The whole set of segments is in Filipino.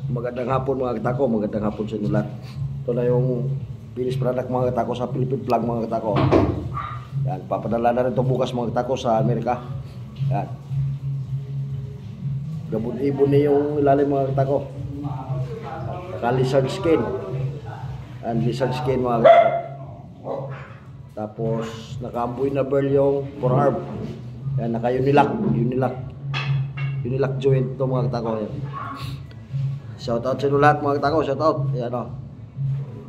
Magandang hapon mga katako, magandang hapon sa inyo lahat. Ito na yung finished product mga katako sa Philippine Flag mga katako. Yan, papadala na rin ito bukas mga katako sa Amerika. Yan. Gabon-ibon na yung ilalim mga katako. Naka lizard skin. Yan, lizard skin mga katako. Tapos naka-amboy na burl yung forearm. Yan, naka-unilock joint ito mga katako. Yan. Shoutout sa inyo lahat mga katako, shoutout. Ayan o,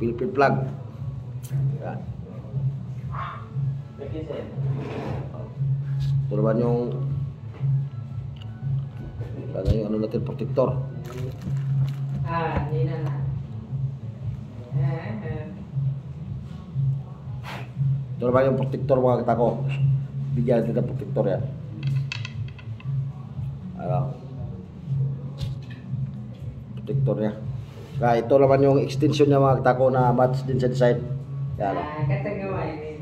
Philippine Flag. Ayan. Ito naman yung ano natin, protector. Hindi na. Ito naman yung protector mga katako. Bigyan natin ng protector yan. Ano? Protector niya. Kaya ito naman yung extension niya mga katako na match din sa design. Yan.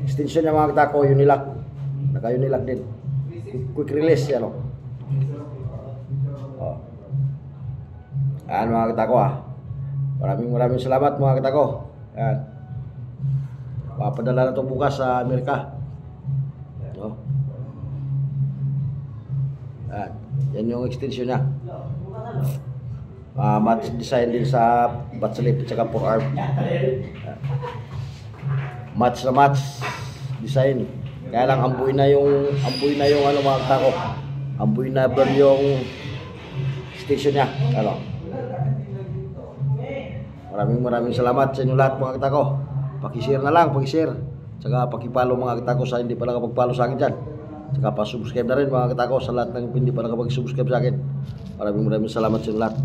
Extension niya mga katako, unilock. Naka-unilock din. Quick release yan o. Oh. Ayan mga katako Maraming salamat mga katako. Ayan. Papadala na ito bukas sa Amerika. No? Ayan. Yan yung extension niya. Match design din sa bat slip at saka forearm. Match na match design. Kaya lang amboy na yung ano mga katako. Amboy na burn yung station niya. Ano? Maraming salamat sa inyo lahat mga katako. Paki-share na lang, paki-share. Saka paki-follow mga katako sa hindi pa nakapag-follow sa akin dyan. Saka pa-subscribe na rin mga katako sa lahat ng hindi pa nakapag-subscribe sa akin. Maraming salamat sa inyo lahat.